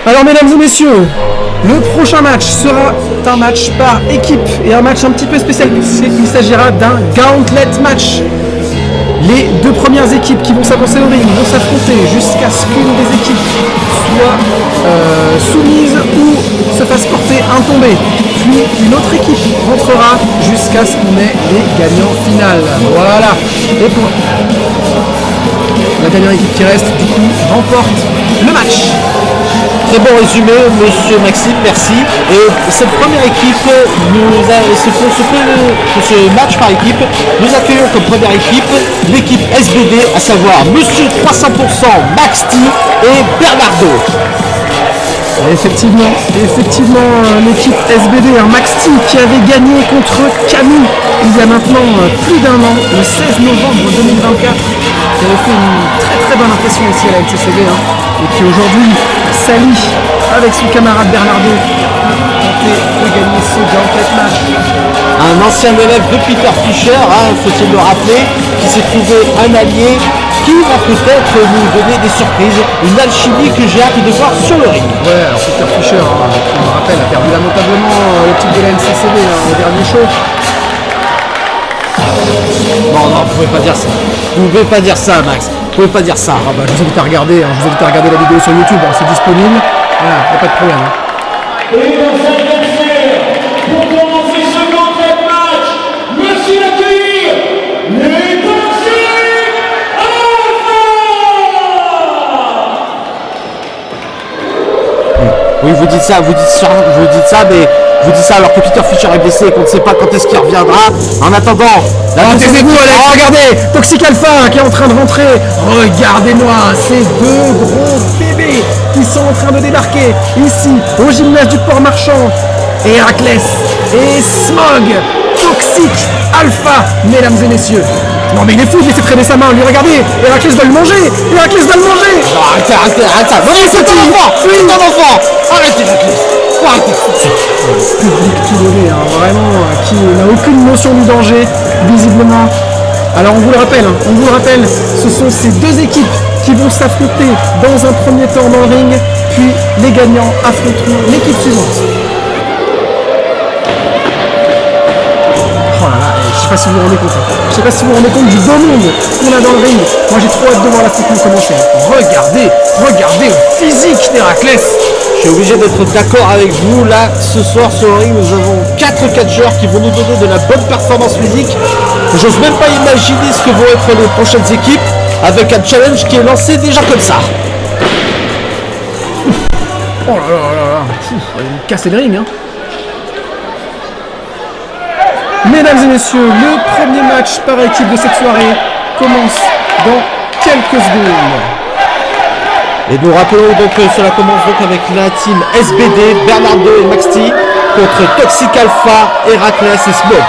Alors mesdames et messieurs, le prochain match sera un match par équipe et un match un petit peu spécial. Il s'agira d'un gauntlet match. Les deux premières équipes qui vont s'avancer au ring vont s'affronter jusqu'à ce qu'une des équipes soit soumise ou se fasse porter un tombé. Puis une autre équipe rentrera jusqu'à ce qu'on ait les gagnants finales. Voilà. Et pour la dernière équipe qui reste, du coup, remporte le match. Très bon résumé, monsieur Maxime, merci. Et cette première équipe, ce match par équipe, nous accueillons comme première équipe l'équipe SBD, à savoir monsieur 300%, Max T et Bernardo. Effectivement, l'équipe SBD, Max T qui avait gagné contre Camille il y a maintenant plus d'un an, le 16 novembre 2024, qui avait fait une très bonne impression aussi à la NCCV, et qui aujourd'hui s'allie avec son camarade Bernardo pour tenter de gagner ce gauntlet match. Un ancien élève de Peter Fischer, faut-il le rappeler, qui s'est trouvé un allié qui va peut-être nous donner des surprises, une alchimie que j'ai hâte de voir sur le ring. Ouais, alors Peter Fischer, qui me rappelle, a perdu lamentablement le titre de la NCCV au dernier show. Non, vous pouvez pas dire ça. Vous pouvez pas dire ça, Max. Vous pouvez pas dire ça. Je vous invite à regarder, la vidéo sur YouTube, c'est disponible. Voilà, y a pas de problème. Et dans cette atmosphère, pour commencer ce gauntlet match, merci d'accueillir les Toxic Alpha. Oui, vous dites ça, mais vous dites ça alors que Peter Fischer est blessé et qu'on ne sait pas quand est-ce qu'il reviendra. En attendant, taisez-vous Alex, regardez, Toxic Alpha qui est en train de rentrer. Regardez-moi ces deux gros bébés qui sont en train de débarquer ici au gymnase du Port Marchand. Héraclès et Smog, Toxic Alpha, mesdames et messieurs. Non mais il est fou de laisser traîner sa main, lui regardez, Héraclès doit le manger. Non, arrête ça. Non, c'est ton enfant. Arrêtez Héraclès. Public tout donné, vraiment, qui n'a aucune notion du danger, visiblement. Alors on vous le rappelle, ce sont ces deux équipes qui vont s'affronter dans un premier temps dans le ring, puis les gagnants affronteront l'équipe suivante. Oh là là, je sais pas si vous vous rendez compte. Je sais pas si vous vous rendez compte du beau monde qu'on a dans le ring. Moi j'ai trop hâte de voir l'affrontement commencer. Regardez le physique d'Héraclès. Je suis obligé d'être d'accord avec vous. Là, ce soir sur le ring, nous avons 4 catcheurs qui vont nous donner de la bonne performance physique. J'ose même pas imaginer ce que vont être les prochaines équipes avec un challenge qui est lancé déjà comme ça. Oh là là, il me casser le ring, Mesdames et messieurs, le premier match par équipe de cette soirée commence dans quelques secondes. Et nous rappelons donc que cela commence donc avec la team SBD, Bernardo et Max T contre Toxic Alpha, Héraclès et Smog.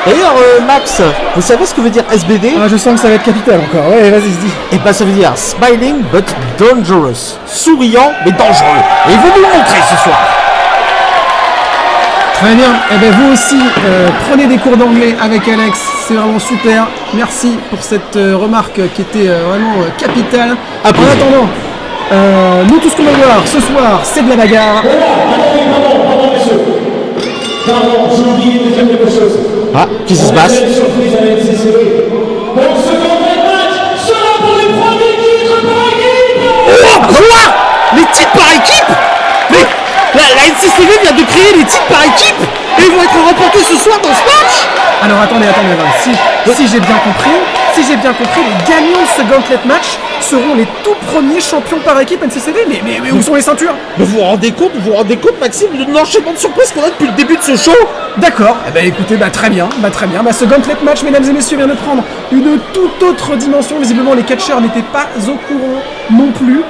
D'ailleurs, Max, vous savez ce que veut dire SBD? Je sens que ça va être capital encore. Ouais, vas-y, dis. Et ben ça veut dire Smiling but Dangerous. Souriant mais dangereux. Et ils vont nous le montrer ce soir. Très bien. Et bien vous aussi, prenez des cours d'anglais avec Alex. C'est vraiment super. Merci pour cette remarque qui était vraiment capitale. En attendant, nous tout ce qu'on va voir ce soir, c'est de la bagarre. Pardon, messieurs. Pardon, j'ai oublié de dire quelque chose. Qu'est-ce qui se passe? Surprise à la NCCV. Donc ce gauntlet match sera pour les premiers titres par équipe. Quoi? Les titres par équipe? Mais la NCCV vient de créer les titres par équipe et ils vont être remportés ce soir dans ce match. Alors attendez, si j'ai bien compris, les gagnants de ce gauntlet match seront les tout premiers champions par équipe NCCV. Mais où sont les ceintures? Mais vous vous rendez compte, Maxime, de l'enchaînement de surprises qu'on a depuis le début de ce show? D'accord, écoutez, très bien. Ce gauntlet match, mesdames et messieurs, vient de prendre une toute autre dimension. Visiblement, les catcheurs n'étaient pas au courant non plus.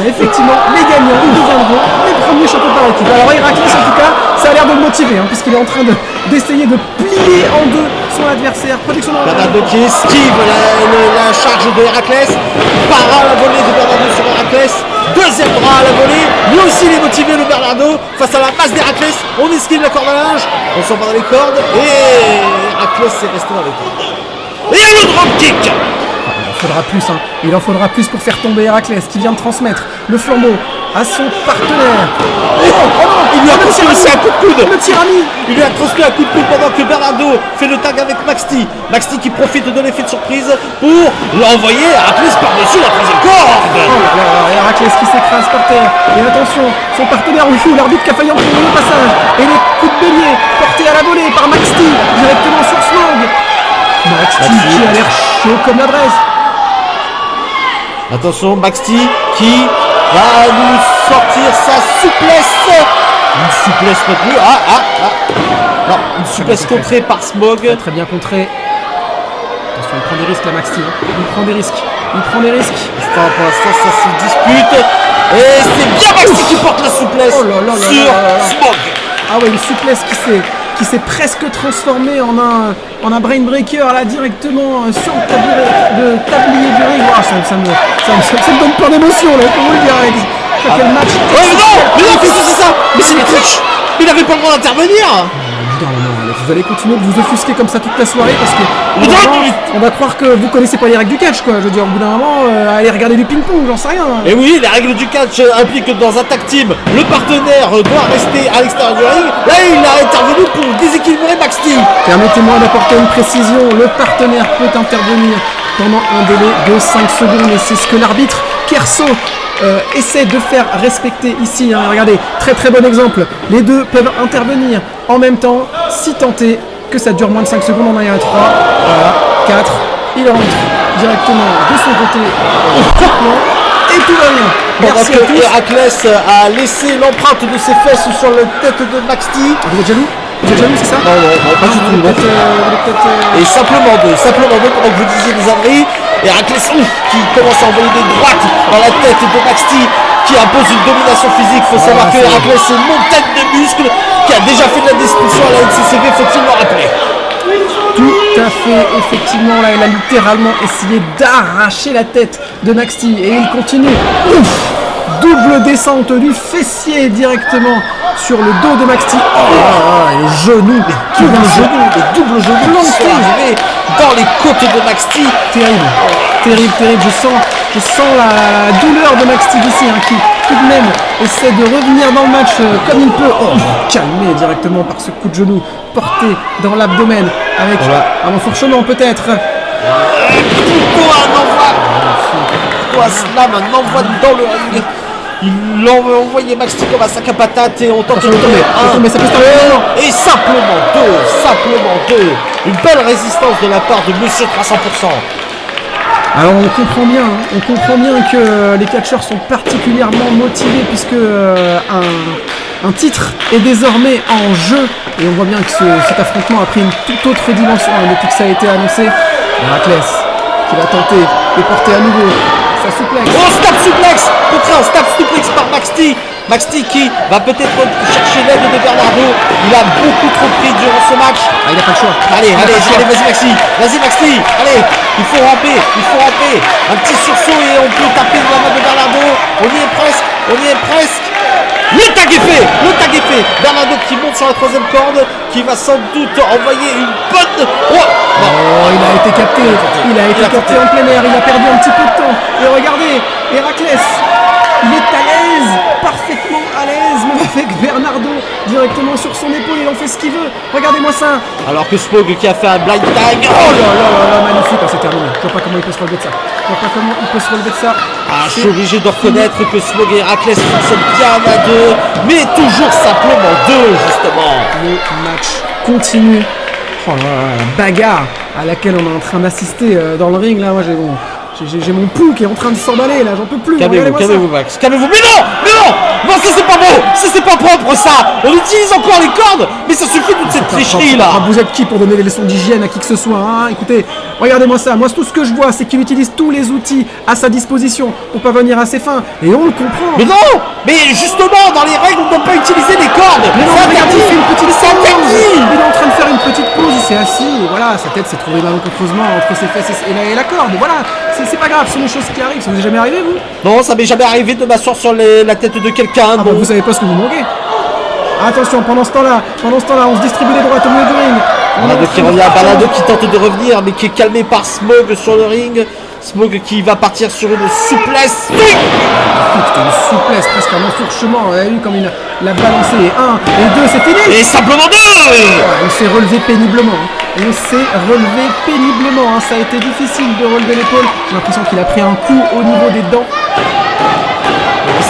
Effectivement, les gagnants deviendront les premiers champions par équipe. Alors Héraclès, en tout cas, ça a l'air de le motiver, puisqu'il est en train d'essayer de plier en deux son adversaire. Production de Bernardo qui esquive la charge de Héraclès. Para à la volée de Bernardo sur Héraclès. Deuxième bras à la volée. Lui aussi il est motivé, le Bernardo, face à la masse d'Héraclès. On esquive la corde à linge. On s'en va dans les cordes. Et Héraclès est resté dans les cordes. Et le drop kick. faudra plus, hein. Il en faudra plus pour faire tomber Héraclès qui vient de transmettre le flambeau à son partenaire. Il lui a transmis aussi un coup de coude. Le tyrannie. Il lui a transmis un coup de coude pendant que Bernardo fait le tag avec Maxti. Maxti qui profite de l'effet de surprise pour l'envoyer Héraclès par-dessus la troisième corde. Oh là là, Héraclès qui s'écrase par terre. Et attention, son partenaire au fou, l'arbitre qui a failli en prendre le passage. Et les coups de bélier portés à la volée par Maxti directement sur Smog. Maxti qui a l'air chaud comme la braise. Attention, Maxti qui va nous sortir sa souplesse. Une souplesse retenue. Non, une souplesse contrée par Smog. Très bien contré. Attention, il prend des risques là, Maxti. Hein. Il prend des risques. Pour l'instant, ça se dispute. Et c'est bien Maxti qui porte la souplesse sur Smog. Ah ouais, une souplesse qui s'est presque transformée en un brain breaker là directement sur le tablier du ring. Oh, ça me donne plein d'émotion là, comment le dire avec quel match. Oh mais non, qu'est-ce que c'est ça? Mais c'est des triches. Il n'avait pas le droit d'intervenir. Non, vous allez continuer de vous offusquer comme ça toute la soirée parce que on va croire que vous connaissez pas les règles du catch quoi. Je veux dire, au bout d'un moment, allez regarder du ping-pong, j'en sais rien. Et oui, les règles du catch impliquent que dans un tag team, le partenaire doit rester à l'extérieur du ring. Là, il a intervenu pour déséquilibrer Maxti. Permettez-moi d'apporter une précision. Le partenaire peut intervenir pendant un délai de 5 secondes et c'est ce que l'arbitre Kerso essaie de faire respecter ici, hein. Regardez, très bon exemple. Les deux peuvent intervenir en même temps, si tenté que ça dure moins de 5 secondes. On en a un 3, voilà, 4, il rentre directement de son côté et tout va bien. Pendant que Héraclès a laissé l'empreinte de ses fesses sur la tête de Maxti. Vous êtes jaloux? C'est ça? Non, pas du tout. Et simplement deux, pendant que vous disiez des âneries, Héraclès qui commence à envoyer des droites dans la tête de Maxti, qui impose une domination physique. Il faut savoir que Héraclès c'est une montagne de muscles, qui a déjà fait de la destruction à la NCCV, faut-il le rappeler. Tout à fait, effectivement, là, il a littéralement essayé d'arracher la tête de Maxti et il continue. Double descente du fessier directement sur le dos de Maxti. Et le genou, les doubles genoux plantés dans les côtes de Maxti. Terrible. Je sens la douleur de Maxti ici, hein, qui tout de même essaie de revenir dans le match comme il peut. Calmé directement par ce coup de genou porté dans l'abdomen avec un enfourchement peut-être. Plutôt un slam, un envoi dans le ring. Il a envoyé Maxti comme un sac à patates et on tente de tomber. Mais ça peut se terminer. Et simplement deux. Une belle résistance de la part de Monsieur 300%. Alors on comprend bien que les catcheurs sont particulièrement motivés puisque un titre est désormais en jeu et on voit bien que cet affrontement a pris une toute autre dimension depuis que ça a été annoncé. Héraclès qui va tenter de porter à nouveau sa souplex. Oh, stab suplex contre un stab suplex par Maxti. Maxti qui va peut-être chercher l'aide de Bernardo. Il a beaucoup trop pris durant ce match. Il n'a pas le choix. Allez, vas-y Maxti. Allez, il faut ramper. Un petit sursaut et on peut taper dans la main de Bernardo. On y est presque. Le tag est fait. Bernardo qui monte sur la troisième corde, qui va sans doute envoyer une bonne. Il a été capté. Il a été capté en plein air. Il a perdu un petit peu de temps. Et regardez, Héraclès. Il est à l'aise, parfaitement à l'aise, même avec Bernardo directement sur son épaule, il en fait ce qu'il veut. Regardez-moi ça. Alors que Smog qui a fait un blind tag. Oh là, magnifique, c'est terminé. Je vois pas comment il peut se relever de ça. Je suis obligé de reconnaître que Smog et Héraclès fonctionnent bien à deux, mais toujours simplement deux, justement. Le match continue. Oh là là, la bagarre à laquelle on est en train d'assister dans le ring, là, moi j'ai mon pouls qui est en train de s'emballer là, j'en peux plus. Calmez-vous Max, calmez-vous. Mais non, ça c'est pas beau, ça c'est pas propre ça. On utilise encore les cordes, mais ça suffit toute cette tricherie là. Vous êtes qui pour donner des leçons d'hygiène à qui que ce soit, hein? Écoutez, regardez-moi ça, moi tout ce que je vois c'est qu'il utilise tous les outils à sa disposition pour parvenir à ses fins, et on le comprend. Mais non, mais justement dans les règles on ne peut pas utiliser les cordes. Mais non, regardez, il fait une petite pause. Il est en train de faire une petite pause, il s'est assis, et voilà, sa tête s'est trouvée malencontreusement entre ses fesses et la corde, voilà. C'est pas grave, ce sont des choses qui arrivent. Ça vous est jamais arrivé, vous? Non, ça m'est jamais arrivé de m'asseoir sur la tête de quelqu'un. Vous savez pas ce que vous manquez. Attention, pendant ce temps-là, on se distribue les droites au milieu du ring. Bernardo qui revient, Bernardo qui tente de revenir mais qui est calmé par Smog sur le ring. Smog qui va partir sur une souplesse. Putain, une souplesse, presque un enfourchement. On a vu comme il a balancé les 1 et 2, c'est fini. Et simplement 2. Il s'est relevé péniblement. Il s'est relevé péniblement. Ça a été difficile de relever l'épaule. J'ai l'impression qu'il a pris un coup au niveau des dents.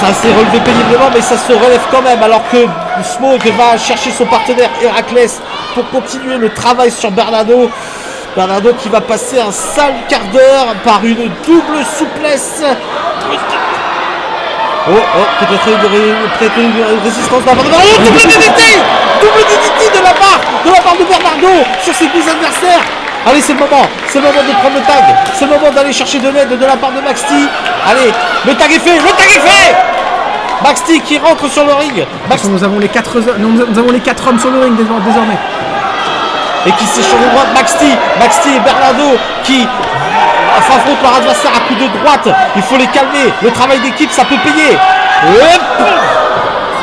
Ça s'est relevé péniblement mais ça se relève quand même alors que Smog va chercher son partenaire Héraclès pour continuer le travail sur Bernardo. Bernardo qui va passer un sale quart d'heure par une double souplesse. Peut-être une résistance de la part de Bernardo. Double DDT de la part de Bernardo sur ses deux adversaires. Allez, c'est le moment de prendre le tag. C'est le moment d'aller chercher de l'aide de la part de Max T. Allez, le tag est fait. Max T qui rentre sur le ring. Nous avons les 4 hommes sur le ring désormais. Et qui s'échange de droite, Max T et Bernardo qui affrontent leur adversaire à coups de droite. Il faut les calmer. Le travail d'équipe, ça peut payer.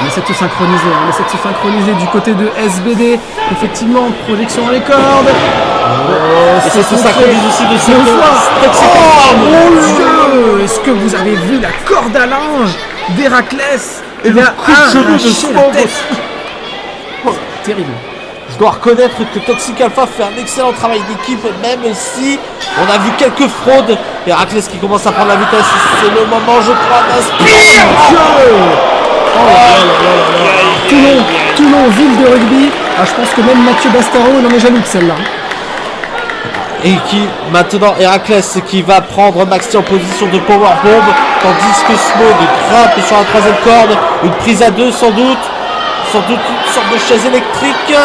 On essaie de se synchroniser. Du côté de SBD. Effectivement, projection dans les cordes. Et ça se synchronise aussi de ce Oh mon Dieu! Est-ce que vous avez vu la corde à linge d'Héraclès? Il a arraché la tête. Terrible. Je dois reconnaître que Toxic Alpha fait un excellent travail d'équipe, même si on a vu quelques fraudes. Héraclès qui commence à prendre la vitesse, c'est le moment, je crois, d'inspirer. Toulon, ville de rugby. Je pense que même Mathieu Bastaro il en est jaloux de celle-là. Et qui, maintenant, Héraclès qui va prendre Max T en position de powerbomb, tandis que Smog grimpe sur la troisième corde, une prise à 2 sans doute une sorte de chaise électrique.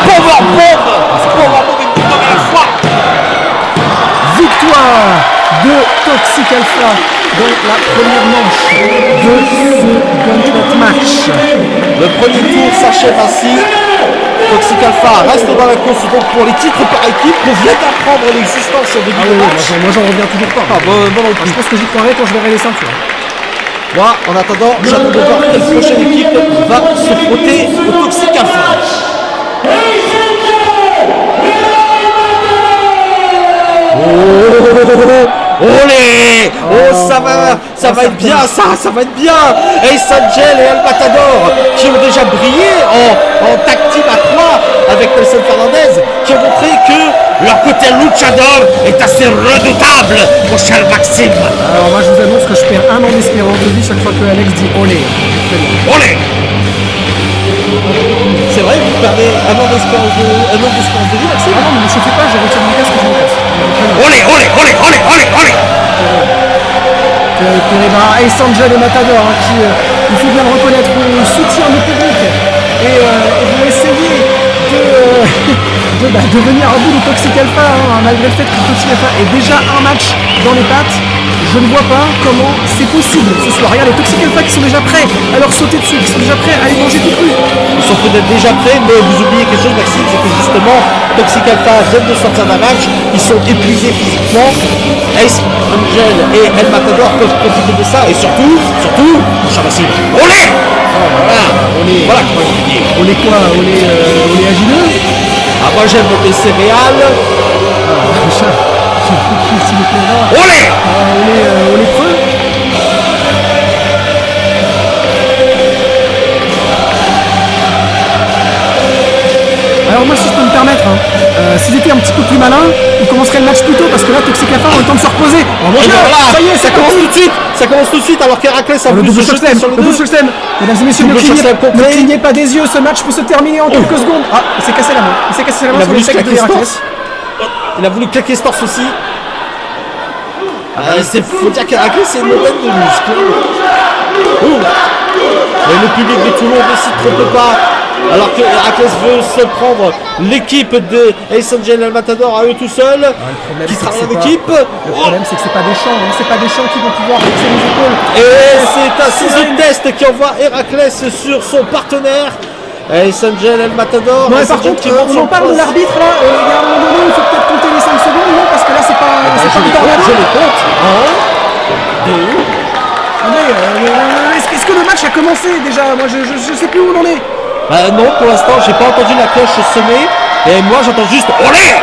Powerbomb une première fois. Victoire de Toxic Alpha dans la première manche de ce gauntlet match. Le premier tour s'achève ainsi. Toxic Alpha reste dans la course donc pour les titres par équipe. On vient d'apprendre l'existence en début de match. Moi j'en reviens toujours pas. Je pense que j'y croirai quand je verrai les ceintures. Moi, en attendant, j'attends de voir quelle prochaine équipe va se frotter au Toxic Alpha. Olé! Ça va être bien, ça va être bien! Ace Angel et El Matador qui ont déjà brillé en tag team à 3 avec Nelson Fernandez, qui ont montré que leur côté luchador est assez redoutable, mon cher Maxime. Alors moi je vous annonce que je perds un an d'espérance de vie chaque fois que Alex dit olé. Olé! C'est vrai, vous perdez un an d'espérance de vie, Maxime? Ah non, mais ne chauffez pas, je retire mon casque et je me casse. Olé! Ace Angel et Matador, qui, il faut bien le reconnaître, vont soutenir le public et vont essayer de venir à bout de Toxic Alpha, malgré le fait que Toxic Alpha ait déjà un match dans les pattes. Je ne vois pas comment c'est possible ce soir. Regarde les Toxic Alpha qui sont déjà prêts à leur sauter dessus, qui sont déjà prêts à les manger tout cru. Ils sont peut-être déjà prêts, mais vous oubliez quelque chose, Maxime, c'est que justement Toxic Alpha viennent de sortir d'un match, ils sont épuisés physiquement. Ace Angel et El Matador peuvent profiter de ça, et surtout, cher Maxime, olé! Voilà comment je dis. Olé quoi? Olé agineux? Ah, moi j'aime les céréales. Olé! Olé creux? Alors moi si je peux me permettre, s'ils étaient un petit peu plus malins, ils commenceraient le match plus tôt parce que là Toxic Alpha ont le temps de se reposer. Ça y est, ça commence tout de suite alors qu'Héraclès a le voulu double se choc jeter slam, sur le le double dos. choc slam. Mesdames et messieurs, ne clignez pas des yeux, ce match peut se terminer en quelques secondes. Ah, il s'est cassé la main. Il s'est cassé la main sur l'échec de Héraclès. Il a voulu claquer ce torse aussi. Faut dire qu'Héraclès c'est une montagne de muscles. Mais le public de Toulon ne s'y trompe pas. Alors que Héraclès veut se prendre l'équipe de Ace Angel et El Matador à eux tout seuls, qui travaillent en équipe. Le problème c'est que c'est pas des champs, c'est pas des champs qui vont pouvoir fixer les épaules. Et c'est un ciseau test qui envoie Héraclès sur son partenaire. Ace Angel et El Matador. Non, mais par contre, on en parle de l'arbitre là, il y a un moment donné où il faut peut-être compter les 5 secondes, non? Parce que là c'est pas Je les compte. 1, 2. Est-ce que le match a commencé déjà? Moi je sais plus où on en est. Non, pour l'instant, j'ai pas entendu la cloche sonner. Et moi j'entends juste olé.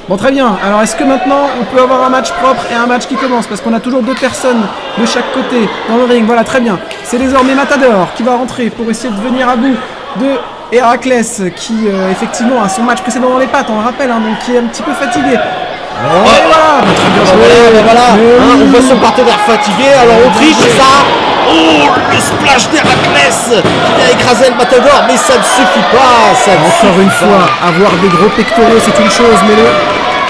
Bon, très bien. Alors, est-ce que maintenant, on peut avoir un match propre et un match qui commence? Parce qu'on a toujours 2 personnes de chaque côté dans le ring. Voilà, très bien. C'est désormais Matador qui va rentrer pour essayer de venir à bout de Héraclès, qui, effectivement, a son match précédent dans les pattes, on le rappelle, hein, donc qui est un petit peu fatigué. Oh, et voilà, très bien joué. Voilà, Mais on oui. voit son partenaire fatigué, alors Autriche, c'est ça. Oh, le splash d'Héraclès qui vient écraser le Matador, mais ça ne suffit pas. Ça ne Encore suffit une pas. fois, avoir des gros pectoraux, c'est une chose, mais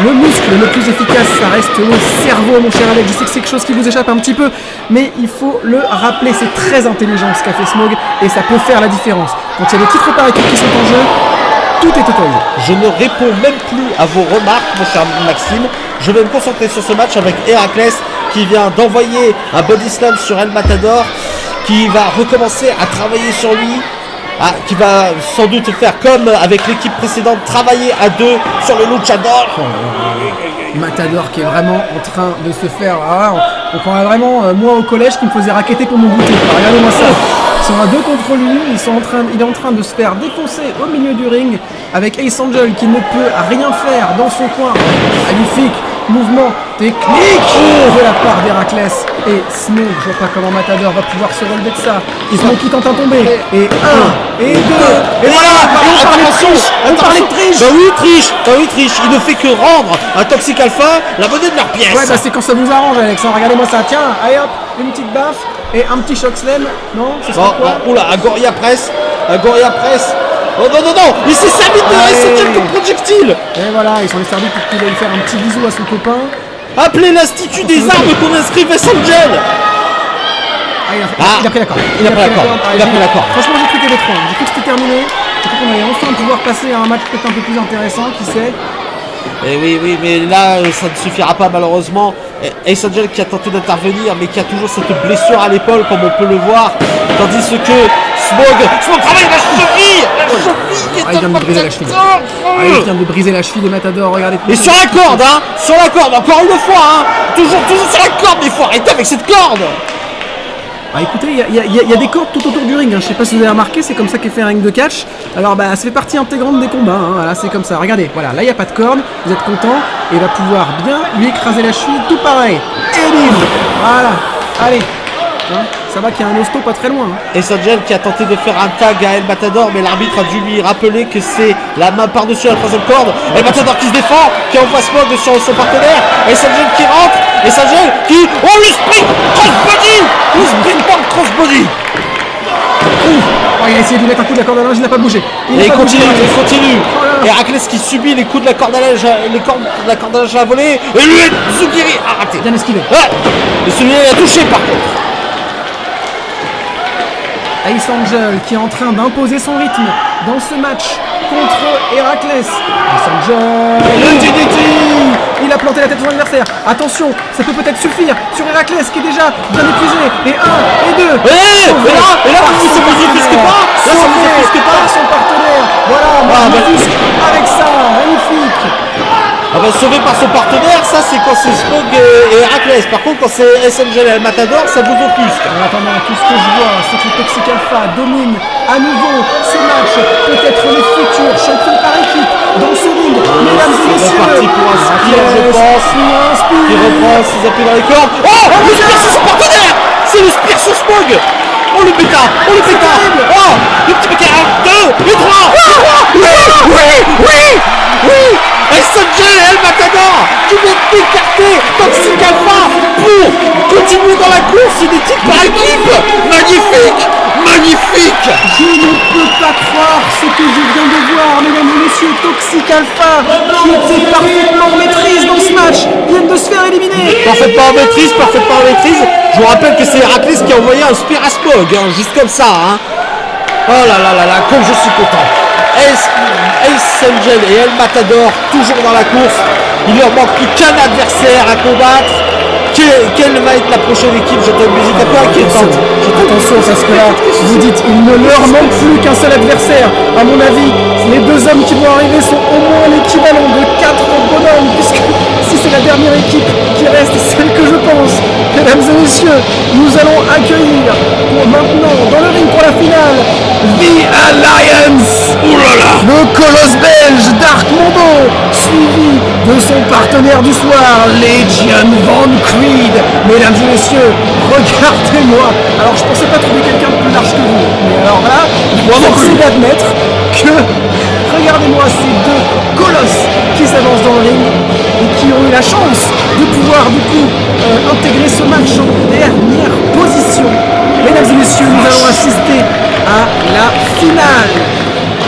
le muscle le plus efficace, ça reste le cerveau, mon cher Alex. Je sais que c'est quelque chose qui vous échappe un petit peu, mais il faut le rappeler. C'est très intelligent ce qu'a fait Smog, et ça peut faire la différence. Quand il y a des titres par équipe qui sont en jeu, tout est autorisé. Je ne réponds même plus à vos remarques, mon cher Maxime. Je vais me concentrer sur ce match avec Héraclès qui vient d'envoyer un body slam sur El Matador, qui va recommencer à travailler sur lui, qui va sans doute faire comme avec l'équipe précédente, travailler à 2 sur le luchador. Matador qui est vraiment en train de se faire. On prend vraiment, moi au collège, qui me faisait racketter pour mon goûter. Regardez-moi ça. Ils sont à 2 contre lui. Il est en train de se faire défoncer au milieu du ring avec Ace Angel qui ne peut rien faire dans son coin. Magnifique mouvement technique de la part d'Héraclès. Et Smoke, je vois pas comment Matador va pouvoir se relever de ça. Smoke qui tente un tombé. Et 1, et 2. Et voilà. Et on parlait de triche. On parlait de triche. Bah oui, triche. Il ne fait que rendre à Toxic Alpha la monnaie de leur pièce. Ouais, bah c'est quand ça vous arrange, Alex. Regardez-moi ça. Tiens, allez hop, une petite baffe et un petit choc slam. Non, c'est ça quoi? Oula, un Goria Press. Oh non, il s'est servi de Essential comme projectile. Et voilà, ils sont les servis pour qu'il aille faire un petit bisou à son copain. Appelez l'Institut des armes qu'on inscrive Essential. Il a pris la corde. Il a pris la corde. Franchement, j'ai cru qu'il y avait 3. J'ai cru que c'était terminé. J'ai cru qu'on allait enfin pouvoir passer à un match peut-être un peu plus intéressant, qui sait. Et oui, mais là, ça ne suffira pas malheureusement. Ace Angel qui a tenté d'intervenir, mais qui a toujours cette blessure à l'épaule, comme on peut le voir. Tandis que Smog travaille la cheville. Il vient de briser la cheville. Il vient de briser la cheville de Matador, regardez. Et sur la corde, encore une fois, toujours sur la corde, mais il faut arrêter avec cette corde. Écoutez, il y a des cordes tout autour du ring, hein. Je sais pas si vous avez remarqué, c'est comme ça qu'est fait un ring de catch. Alors ça fait partie intégrante des combats, hein. Voilà, c'est comme ça. Regardez, voilà, là il n'y a pas de corde, vous êtes content, et il va pouvoir bien lui écraser la cheville, tout pareil. Et bim. Voilà, allez. Ça va qu'il y a un hosto pas très loin. Ace Angel qui a tenté de faire un tag à El Matador, mais l'arbitre a dû lui rappeler que c'est la main par-dessus la 3e corde. El Matador qui se défend, qui envoie Smog sur son partenaire. Ace Angel qui rentre. Ace Angel qui... Oh, le sprint crossbody. Le sprint crossbody. Il a essayé de lui mettre un coup de la corde à linge, il n'a pas bougé. Et il continue. Héraclès qui subit les coups de la corde à linge, la corde à linge à la volée. Et lui, Zugiri a raté. Bien esquivé. Et celui-là, il a touché par contre. Ace Angel qui est en train d'imposer son rythme dans ce match contre Héraclès. Ace Angel, le DDT. Il a planté la tête de son adversaire. Attention, ça peut peut-être suffire sur Héraclès qui est déjà bien épuisé. Et 1, et 2. Et là, ça vous offusque pas. Là, ça vous offusque pas. Son partenaire. Voilà, magnifique. Avec ça, magnifique. Sauvé par son partenaire, ça c'est quand c'est Smog et Héraclès. Par contre, quand c'est Ace Angel et El Matador, ça vous offusque. En attendant, tout ce que je vois, c'est que Toxic Alpha domine à nouveau ce match. Peut-être les futurs champions par équipe dans ce ring. Mesdames et messieurs, c'est reparti pour un Spire, je pense. Qui reprend ses appuis dans les cordes. Oh, le Spire sur son partenaire. C'est le Spire sur Smog. Oh le péta. Oh le petit péta. 1, 2 et 3. Oui. Ace Angel et El Matador qui vont écarter Toxic Alpha pour continuer dans la course des titres par équipe. Magnifique. Je ne peux pas croire ce que je viens de voir, mesdames et messieurs. Toxic Alpha qui était parfaitement en maîtrise dans ce match vient de se faire éliminer. Parfaitement en maîtrise. Je vous rappelle que c'est Héraclès qui a envoyé un Spire à Smog, juste comme ça. Oh là, comme je suis content. Ace Angel et El Matador toujours dans la course. Il leur manque plus qu'un adversaire à combattre. Quelle va être la prochaine équipe? J'entends une musique un peu inquiétante. Attention, parce que là, vous dites, il ne leur manque plus qu'un seul adversaire. À mon avis, les 2 hommes qui vont arriver sont au moins l'équivalent de 4 bonhommes, puisque si c'est la dernière équipe qui reste, celle que je pense que Mesdames et messieurs, nous allons accueillir maintenant dans le ring pour la finale The Alliance, le colosse belge Dark Mondo, suivi de son partenaire du soir, Legion Von Creed. Mesdames et messieurs, regardez-moi. Alors je pensais pas trouver quelqu'un de plus large que vous, mais alors là, force est d'admettre que regardez-moi ces deux colosses qui s'avancent dans le ring et qui ont eu la chance de pouvoir du coup intégrer ce match en dernière position. Mesdames et messieurs, nous allons assister à la finale.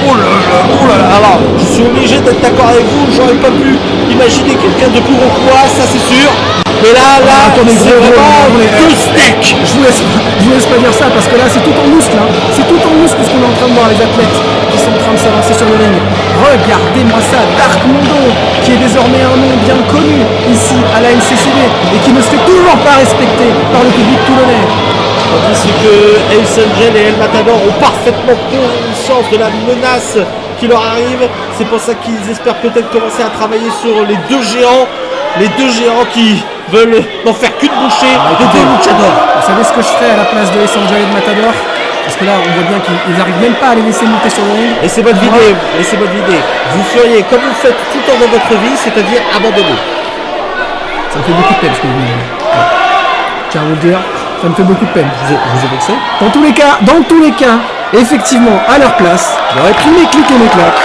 Oh là là, alors je suis obligé d'être d'accord avec vous, j'aurais pas pu imaginer quelqu'un de plus gros que moi, ça c'est sûr. Mais là, attendez, c'est vraiment deux steaks. Je vous laisse pas dire ça parce que là c'est tout en muscle, hein. C'est tout en muscle ce qu'on est en train de voir, les athlètes qui sont en train de s'avancer sur le ring. Regardez-moi ça, Dark Mondo, qui est désormais un nom bien connu ici à la NCCV et qui ne se fait toujours pas respecter par le public toulonnais. Tandis que Ace Angel et El Matador ont parfaitement conscience de la menace qui leur arrive. C'est pour ça qu'ils espèrent peut-être commencer à travailler sur les deux géants qui veulent n'en faire qu'une bouchée de deux luchadors. Vous savez ce que je ferais à la place de Ace Angel et de Matador? Parce que là on voit bien qu'ils n'arrivent même pas à les laisser monter sur le ring. Laissez votre vidéo, vous feriez comme vous faites tout le temps dans votre vie, c'est-à-dire abandonner. Ça me fait beaucoup de peine ce que vous dites. Tiens, à vous le dire, ça me fait beaucoup de peine. Vous avez vexé? Dans tous les cas, effectivement, à leur place, j'aurais pris mes clics et mes claques.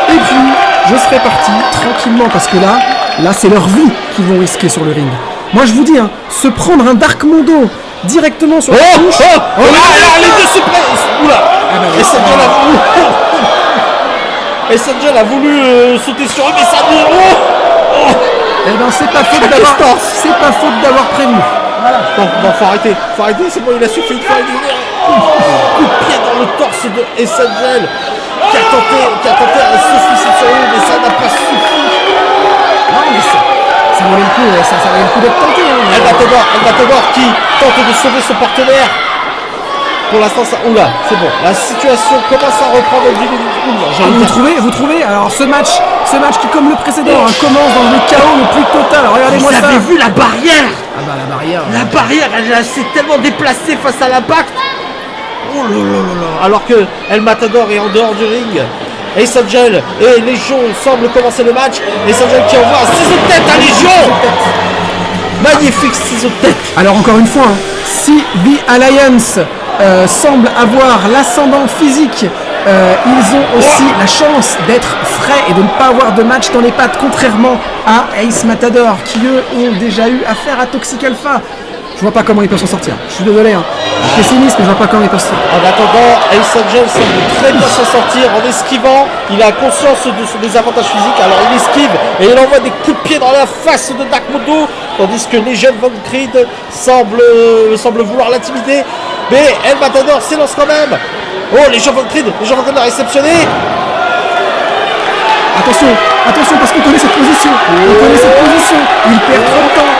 Et puis, je serais parti tranquillement parce que là, c'est leur vie qu'ils vont risquer sur le ring. Moi, je vous dis, hein, se prendre un Dark Mondo directement sur la touche. Alors les deux se prennent. Oula. Ace Angel a voulu sauter sur eux, mais ça ne. Eh ben, c'est pas faute d'avoir prévenu. Voilà. Non, faut arrêter, c'est bon, il a suffi de faire coup de pied dans le torse de Ace Angel qui a tenté un suicide sur lui, mais ça n'a pas suffi. Non, mais ça valait le coup d'être tenté. Hein, El Matador qui tente de sauver son partenaire. Pour l'instant, ça. Oula, c'est bon. La situation commence à reprendre du. Vous trouvez alors ce match qui, comme le précédent, hein, commence dans le chaos le plus total. Regardez-moi ça. Vous avez vu la barrière? Ah bah la barrière. La barrière, elle s'est tellement déplacée face à l'impact. Oh là là là là. Alors que El Matador est en dehors du ring. Ace Angel et Légion semblent commencer le match. Ace Angel qui envoie un ciseau de tête à Légion. Magnifique ciseau de tête. Alors encore une fois, hein, si The Alliance semble avoir l'ascendant physique, ils ont aussi la chance d'être frais et de ne pas avoir de match dans les pattes, contrairement à Ace Matador qui eux ont déjà eu affaire à Toxic Alpha. Je vois pas comment ils peuvent s'en sortir. Je suis désolé, hein. Je suis pessimiste, mais je vois pas comment ils peuvent s'en sortir. En attendant, Ace Angel semble très bien s'en sortir en esquivant. Il a conscience de son désavantage physique, alors il esquive et il envoie des coups de pied dans la face de Dark Mondo, tandis que Legion Von Creed semble vouloir l'intimider. Mais El Matador s'élance quand même. Oh, Legion Von Creed a réceptionné. Attention, parce qu'on connaît cette position. Il perd trop de temps,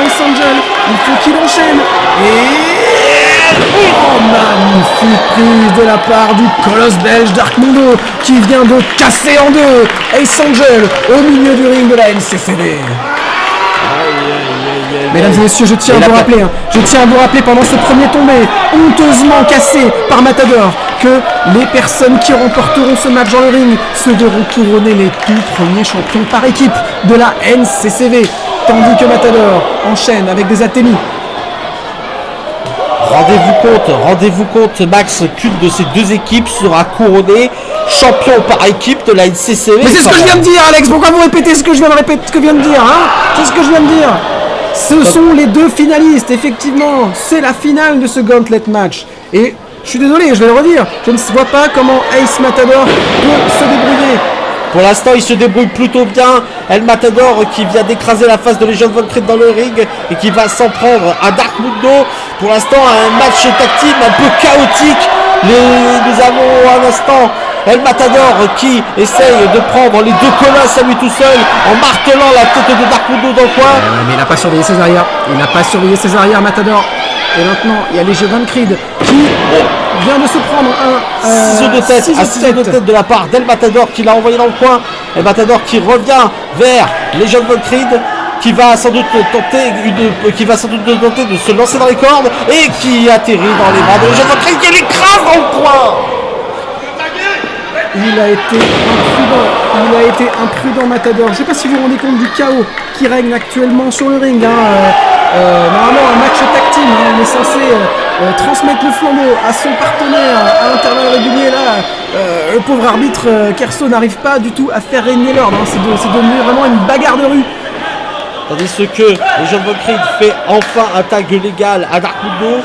Ace Angel. Il faut qu'il enchaîne. Et magnifique prise de la part du colosse belge Dark Mondo qui vient de casser en deux Ace Angel au milieu du ring de la NCCV. Mesdames et messieurs, je tiens à vous rappeler pendant ce premier tombé honteusement cassé par Matador que les personnes qui remporteront ce match dans le ring se verront couronner les tout premiers champions par équipe de la NCCV, tandis que Matador enchaîne avec des atténues. Rendez-vous compte, Max, qu'une de ces deux équipes sera couronnée champion par équipe de la NCCV. Mais c'est ce que je viens de dire, Alex. Pourquoi vous répétez ce que je viens de dire, hein? C'est ce que je viens de dire. Ce sont les deux finalistes, effectivement. C'est la finale de ce gauntlet match. Et je suis désolé, je vais le redire. Je ne vois pas comment Ace Matador peut se débrouiller. Pour l'instant, il se débrouille plutôt bien. El Matador qui vient d'écraser la face de Legion Von Creed dans le ring et qui va s'en prendre à Dark Mondo. Pour l'instant, un match tag team un peu chaotique. Nous avons un instant El Matador qui essaye de prendre les deux colosses à lui tout seul en martelant la tête de Dark Mondo dans le coin. Mais il n'a pas surveillé ses arrières. Matador. Et maintenant, il y a Legion Von Creed qui vient de se prendre un ciseau de tête de la part d'El Matador qui l'a envoyé dans le coin. El Matador qui revient vers Legion Von Creed. qui va sans doute tenter de se lancer dans les cordes et qui atterrit dans les bras de Legion von Creed qui l'écrase dans le coin. Il a été imprudent Matador. Je ne sais pas si vous vous rendez compte du chaos qui règne actuellement sur le ring. Normalement, un match tag team, on est censé transmettre le flambeau à son partenaire à intervalles réguliers. Là, le pauvre arbitre Kerso n'arrive pas du tout à faire régner l'ordre. C'est devenu vraiment une bagarre de rue. Tandis que Legion von Creed fait enfin un tag légal à Dark Mundo.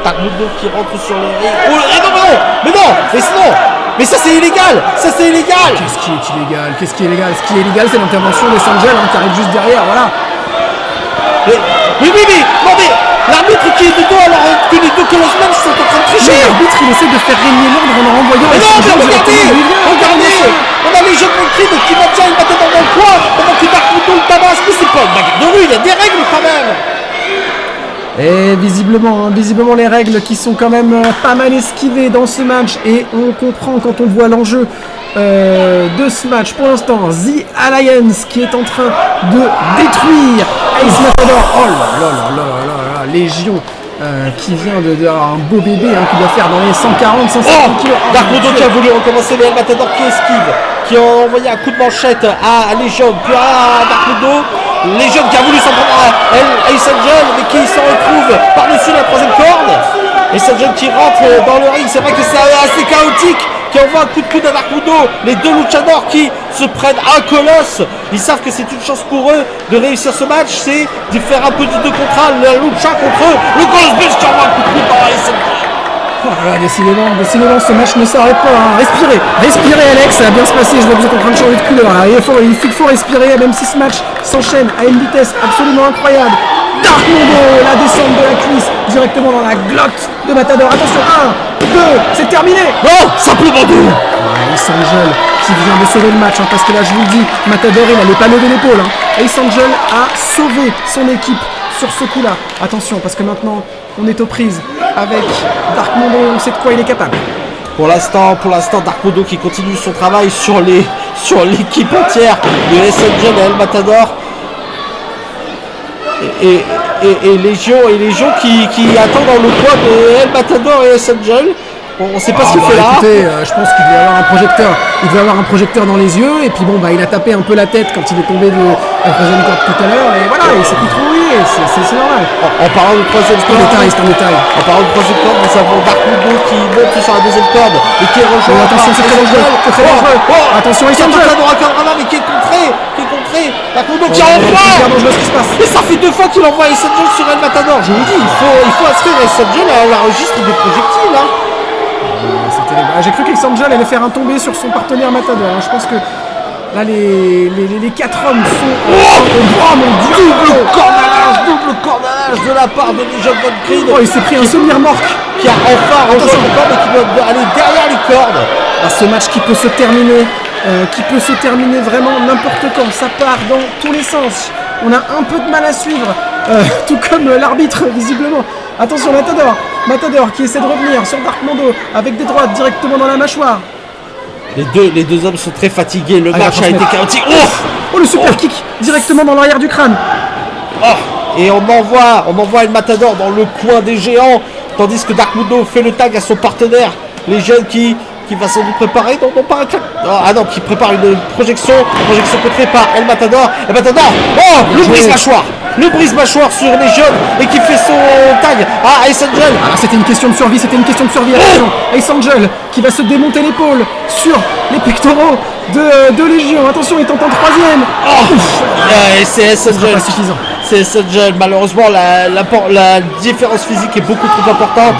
Dark Mundo qui rentre sur le ring. Oh, mais non, mais ça c'est illégal. Qu'est-ce qui est illégal? Ce qui est illégal, c'est l'intervention des Angel qui arrive juste derrière. Voilà. Mais l'arbitre qui est de dos alors que les deux Colossemen sont en train de tricher. Mais l'arbitre il essaie de faire régner l'ordre en renvoyant Mais les non, Angel regardez, on a Legion von Creed qui maintient une bataille dans le coin pendant que Dark Mundo le tabasse. Mais c'est pas une bagarre de rue, il y a des règles quand même. Et visiblement les règles qui sont quand même pas mal esquivées dans ce match. Et on comprend quand on voit l'enjeu de ce match. Pour l'instant, The Alliance qui est en train de détruire Ace Matador. Oh là, Légion qui vient d'avoir un beau bébé qui doit faire dans les 140-150 kg. Dark Mundo qui a voulu recommencer les Matador qui esquive, qui a envoyé un coup de manchette à Legion, puis à Dark Mundo. Legion qui a voulu s'en prendre à Ace Angel, mais qui s'en retrouve par-dessus la troisième corde. Ace Angel qui rentre dans le ring, c'est vrai que c'est assez chaotique, qui envoie un coup de coude à Dark Mundo. Les deux luchadors qui se prennent un colosse, ils savent que c'est une chance pour eux de réussir ce match, c'est de faire un peu du 2 contre 1, la lucha contre eux, le Colosse Belge qui envoie un coup de coude dans Ace Angel. Décidément, ce match ne s'arrête pas. Respirez Alex, ça va bien se passer. Je vois que vous êtes en train de changer de couleur. Il faut respirer, même si ce match s'enchaîne à une vitesse absolument incroyable. Dark Mundo, la descente de la cuisse directement dans la glotte de Matador. Attention, 1, 2, c'est terminé. Non, simplement 2. Ace Angel qui vient de sauver le match, parce que là je vous le dis, Matador il n'allait pas lever l'épaule. Ace Angel a sauvé son équipe sur ce coup-là. Attention, parce que maintenant on est aux prises avec Dark Mundo, on sait de quoi il est capable. Pour l'instant, Dark Mundo qui continue son travail sur l'équipe entière de Ace Angel et El Matador. Et Légion qui attend dans le coin de El Matador et Ace Angel. On ne sait pas ce qu'il fait là. Écoutez, je pense qu'il devait avoir un projecteur. Il devait avoir un projecteur dans les yeux. Et puis il a tapé un peu la tête quand il est tombé de la troisième corde tout à l'heure. Et voilà, il s'est plus trop rouillé. C'est normal. En parlant de troisième corde, c'est un détail. En parlant de troisième corde, nous avons Dark Mundo qui monte sur la deuxième corde et qui est rejoint. Attention, c'est très dangereux. Attention, Ace Angel. Mais qui est contré. Dark Mundo qui envoie. Et ça fait 2 fois qu'il envoie Ace Angel sur El Matador. Je vous dis, il faut inscrire Ace Angel à la registre des projectiles. J'ai cru qu'Ace Angel allait faire un tombé sur son partenaire Matador. Je pense que là les 4 hommes sont oh mon dieu, double cornage de la part de Legion von Creed. Il s'est pris un semi-remorque qui a enfin rejoint le corps et qui doit aller derrière les cordes. Ce match qui peut se terminer vraiment n'importe quand. Ça part dans tous les sens. On a un peu de mal à suivre, tout comme l'arbitre visiblement. Attention, Matador qui essaie de revenir sur Dark Mundo avec des droites directement dans la mâchoire. Les deux hommes sont très fatigués, le match a été chaotique. Oh le super kick directement dans l'arrière du crâne. Et on envoie El Matador dans le coin des géants, tandis que Dark Mundo fait le tag à son partenaire, les jeunes qui va sans doute préparer, qui prépare une projection contrée par El Matador. El Matador, le brise-mâchoire sur les jeunes et qui fait son tag à Ace Angel. C'était une question de survie, attention. Ace Angel qui va se démonter l'épaule sur les pectoraux de Légion. Attention, il tente un troisième. C'est Ace Angel. Pas suffisant. C'est Ace Angel. Malheureusement, la différence physique est beaucoup trop importante.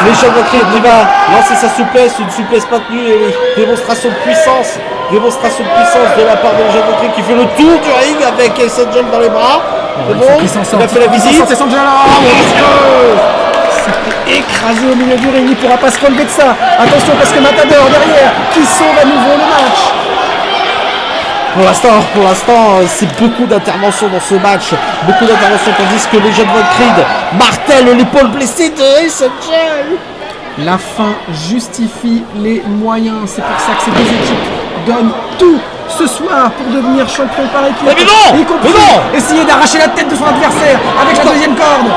Legion von Creed qui va lancer sa souplesse, une souplesse maintenue et démonstration de puissance de la part de Legion von Creed qui fait le tour du ring avec Ace Angel dans les bras. Il a fait la visite. Ace Angel, écrasé au milieu du ring, il ne pourra pas se relever de ça. Attention parce que Matador derrière qui sauve à nouveau le match. Pour l'instant, c'est beaucoup d'interventions dans ce match. Tandis que Legion von Creed martèle l'épaule blessée de Ace Angel. La fin justifie les moyens. C'est pour ça que ces deux équipes donnent tout ce soir pour devenir champion par équipe. Mais non, y compris mais non. essayer d'arracher la tête de son adversaire avec la deuxième corde.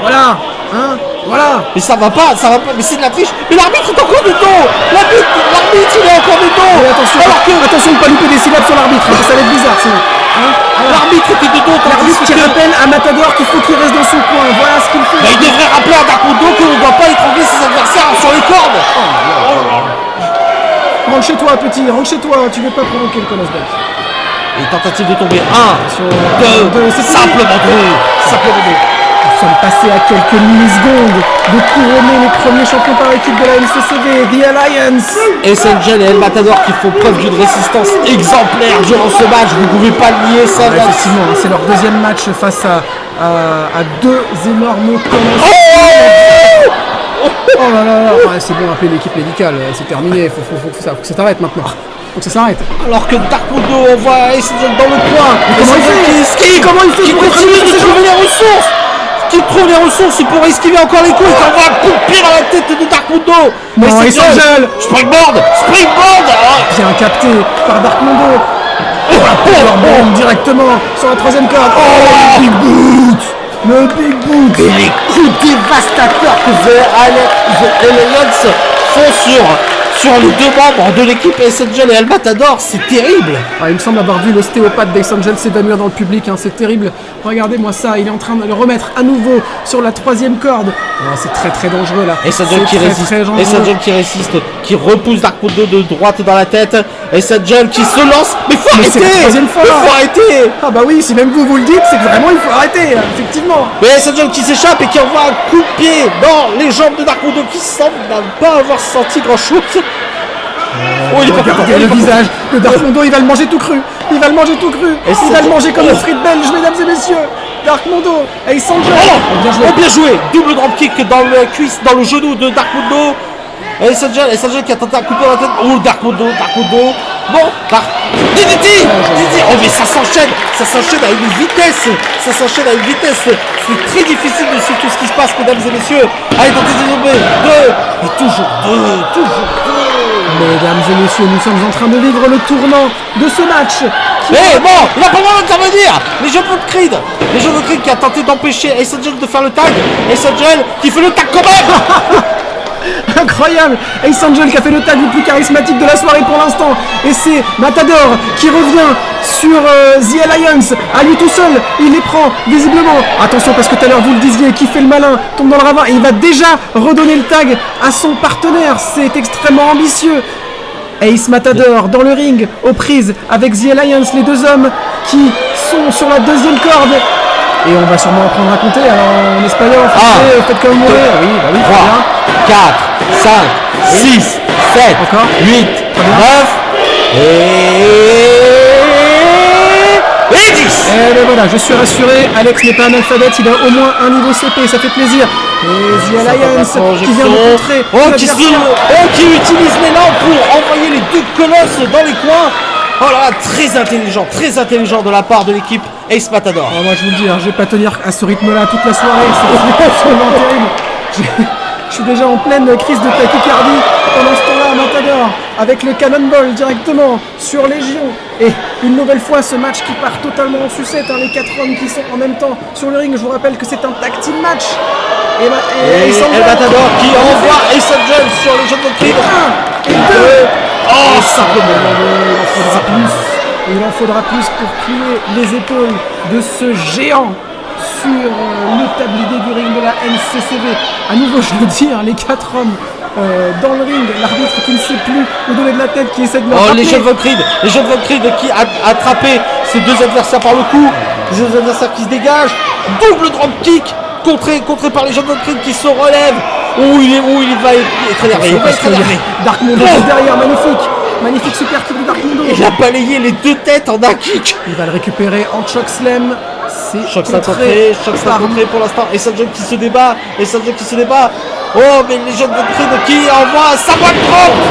Voilà, hein, voilà. Mais ça va pas, mais c'est de la triche. Mais l'arbitre est encore de dos. L'arbitre il est encore de dos. Et attention, attention de ne pas louper des syllabes sur l'arbitre, hein, ça va être bizarre sinon. Hein, l'arbitre était de dos. L'arbitre qui rappelle à Matador qu'il faut qu'il reste dans son coin. Voilà ce qu'il fait. Mais il devrait rappeler à Darkondo qu'on ne doit pas étrangler ses adversaires sur les cordes. Rentre chez toi, petit, rentre chez toi. Tu veux pas provoquer le Konosberg. Une tentative de tomber. 1, 2, c'est simplement 2. Simplement 2. Nous sommes passés à quelques millisecondes de couronner les premiers champions par équipe de la NCCV, The Alliance. Essengel et El Matador qui font preuve d'une résistance exemplaire durant ce match, vous pouvez pas le nier ça. Ouais, effectivement, c'est leur deuxième match face à deux énormes commentaires. Oh là là là, ouais, c'est bon, appelez l'équipe médicale, c'est terminé, faut que ça s'arrête maintenant. Faut que ça s'arrête. Alors que Darkondo envoie Essengel dans le coin. Comment il fait Comment il fait Qui pour continue de trouver les ressources. Qui trouve les ressources pour esquiver encore les coups. Il envoie un coup de pied dans la tête de Darkondo. Non, Essengel. Springboard. Bien capté par Darkmondo. Bombe directement sur la troisième corde. Oh, le big boot. Le big boot. Et les coups dévastateurs que The Alliance font sur les deux membres de l'équipe Essengel et El Matador, c'est terrible. Ah, il me semble avoir vu l'ostéopathe d'Essengel s'évanouir dans le public, hein, c'est terrible. Regardez-moi ça, il est en train de le remettre à nouveau sur la troisième corde. Oh, c'est très très dangereux là. Essengel qui résiste, qui repousse Darkondo de droite dans la tête. Essengel qui se lance. Mais faut arrêter. C'est la troisième fois. Il faut arrêter. Ah bah oui, si même vous le dites, c'est que vraiment il faut arrêter, effectivement. Mais Essengel qui s'échappe et qui envoie un coup de pied dans les jambes de Darkondo qui semble ne pas avoir senti grand chose. Oh, regardez le visage de Darkmondo, il va le manger tout cru. Il va le manger tout cru. Il va le manger comme un frit belge, mesdames et messieurs. Darkmondo, Essengel. Bien joué. Double dropkick dans le cuisse, dans le genou de Darkmondo. Essengel qui a tenté à couper la tête. Oh, Darkmondo. Bon, DDT. Oh, mais ça s'enchaîne à une vitesse. C'est très difficile de suivre tout ce qui se passe, mesdames et messieurs. Allez, tentez de tomber. 2. Et toujours 2. Mesdames et messieurs, nous sommes en train de vivre le tournant de ce match. Mais bon, il n'a pas le droit d'intervenir. Les jeunes de Creed qui a tenté d'empêcher Essengel de faire le tag. Essengel qui fait le tag quand même. Incroyable. Essengel qui a fait le tag le plus charismatique de la soirée pour l'instant. Et c'est Matador qui revient sur The Alliance. À lui tout seul, il les prend visiblement. Attention parce que tout à l'heure vous le disiez, qui fait le malin, tombe dans le ravin et il va déjà redonner le tag à son partenaire. C'est extrêmement ambitieux. Ace Matador dans le ring, aux prises avec The Alliance, les deux hommes qui sont sur la deuxième corde. Et on va sûrement apprendre à compter, alors en espagnol, en français, faites comme vous voulez. Oui, 3, 4, 5, 6, 7, encore 8, 9 et 10. Et ben voilà, je suis rassuré, Alex n'est pas analphabète, il a au moins un niveau CP, ça fait plaisir. Et The Alliance qui vient de montrer qui utilise l'élan pour envoyer les deux colosses dans les coins. Oh là là, très intelligent de la part de l'équipe Ace Matador. Oh, moi je vous le dis, hein, je vais pas tenir à ce rythme-là toute la soirée, c'est absolument terrible. Je suis déjà en pleine crise de tachycardie pendant ce temps-là, Matador, avec le cannonball directement sur Légion. Et une nouvelle fois, ce match qui part totalement en sucette, hein, les 4 hommes qui sont en même temps sur le ring. Je vous rappelle que c'est un tag team match. Et El Matador qui envoie Essengel sur les jambes de Creed. 1 et 2. Oh, simplement. Il en faudra plus pour plier les épaules de ce géant sur le tablier du ring de la NCCV. À nouveau, je le dis, hein, les 4 hommes dans le ring, l'arbitre qui ne sait plus le donner de la tête, qui essaie de le rappeler. Les jeunes Von Creed qui a attrapé ses deux adversaires par le cou, les deux adversaires qui se dégagent, double dropkick contré par les jeunes Von Creed qui se relèvent. Il va être énervé. Darkmondo derrière, magnifique super kick de Darkmondo. Il a balayé les deux têtes en un kick. Il va le récupérer en chokeslam. C'est choc contré pour l'instant. Essengel qui se débat. Oh, mais les jeunes Von Creed qui envoient sa boîte propre.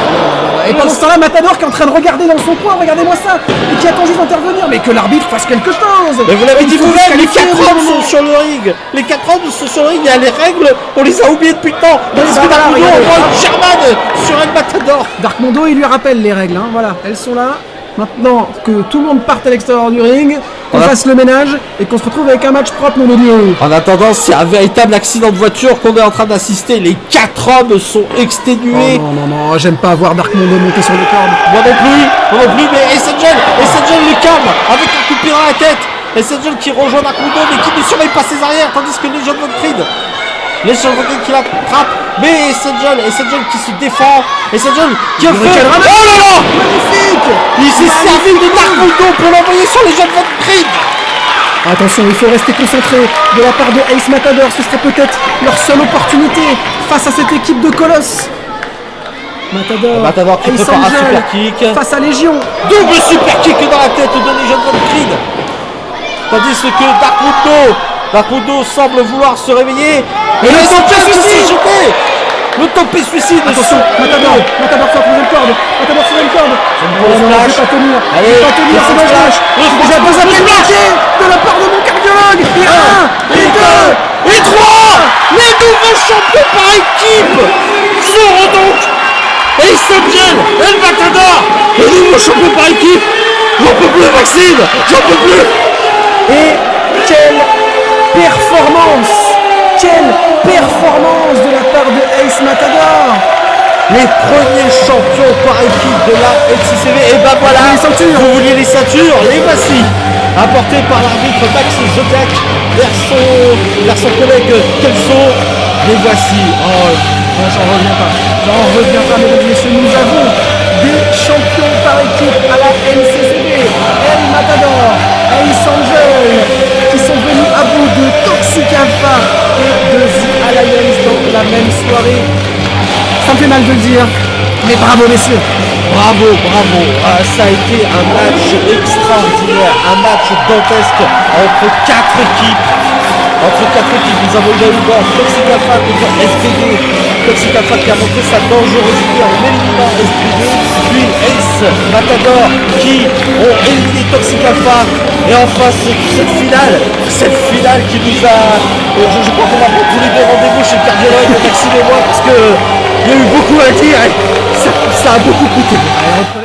Et pendant ce temps-là, Matador qui est en train de regarder dans son coin, regardez-moi ça, et qui attend juste d'intervenir, mais que l'arbitre fasse quelque chose. Mais vous l'avez dit vous-même, les 4 hommes sont sur le ring. Les 4 hommes sont sur le ring, il y a les règles, on les a oubliées depuis le temps. Parce que Darkmondo envoie une German sur El Matador. Darkmondo, il lui rappelle les règles, hein, voilà, elles sont là. maintenant que tout le monde parte à l'extérieur du ring, qu'on Voilà. fasse le ménage et qu'on se retrouve avec un match propre mon audio. En attendant, c'est un véritable accident de voiture qu'on est en train d'assister. Les 4 hommes sont exténués. Oh non, non, non, j'aime pas voir Dark Mondo monter sur les cordes. Moi non plus, mais Essential le calme avec un coup de pied dans la tête. Essential qui rejoint Dark Mondo mais qui ne surveille pas ses arrières, tandis que les jeunes Von Creed qui l'attrape, mais Essential qui se défend, Essential qui a fait... quel ramène. Oh là là, Magnifique! il s'est servi de Dark Mondo pour l'envoyer sur les jeunes Von Creed. Attention, il faut rester concentré de la part de Ace Matador, ce serait peut-être leur seule opportunité face à cette équipe de colosses. Matador qui Ace prépare un Angel super kick. face à Légion. Double super kick dans la tête de les jeunes Von Creed. Tandis que Dark Mondo semble vouloir se réveiller. Et le topé suicide. Le topé suicide. Attention, Matador sur la troisième corde. Matador sur une corde. Oh non, non, je vais pas tenir. Allez, Je vais pas tenir, c'est dommage. J'ai déjà deux appels manqués de la part de mon cardiologue. Et un, et deux, et 3. Les nouveaux champions par équipe seront donc Ace Angel et le Matador. Les nouveaux champions par équipe. J'en peux plus, Maxime. J'en peux plus. Et quelle performance de la part de Ace Matador. Les premiers champions par équipe de la LCCV. Et ben voilà, les ceintures. Vous vouliez les ceintures, les voici. Apportées par l'arbitre Max Zodiac vers son collègue Kelso. Les voici. Oh, J'en reviens pas, mesdames et messieurs. Nous avons des champions par équipe à la LCCB. El Matador, Ace Angel, qui sont venus à bout de Toxic Alpha et de The Alliance dans la même soirée. Ça me fait mal de le dire, mais bravo messieurs. Bravo. Ça a été un match extraordinaire, un match dantesque entre 4 équipes. Nous avons eu d'abord Toxic Alpha contre SPD. Toxic Alpha qui a montré sa dangerosité en éliminant SPD. Puis Ace Matador qui ont éliminé Toxic Alpha. Et enfin cette finale qui nous a... Je crois qu'on va prendre tous les deux rendez-vous chez le cardiologue, Maxime et moi, parce que il y a eu beaucoup à dire et ça a beaucoup coûté. Allez,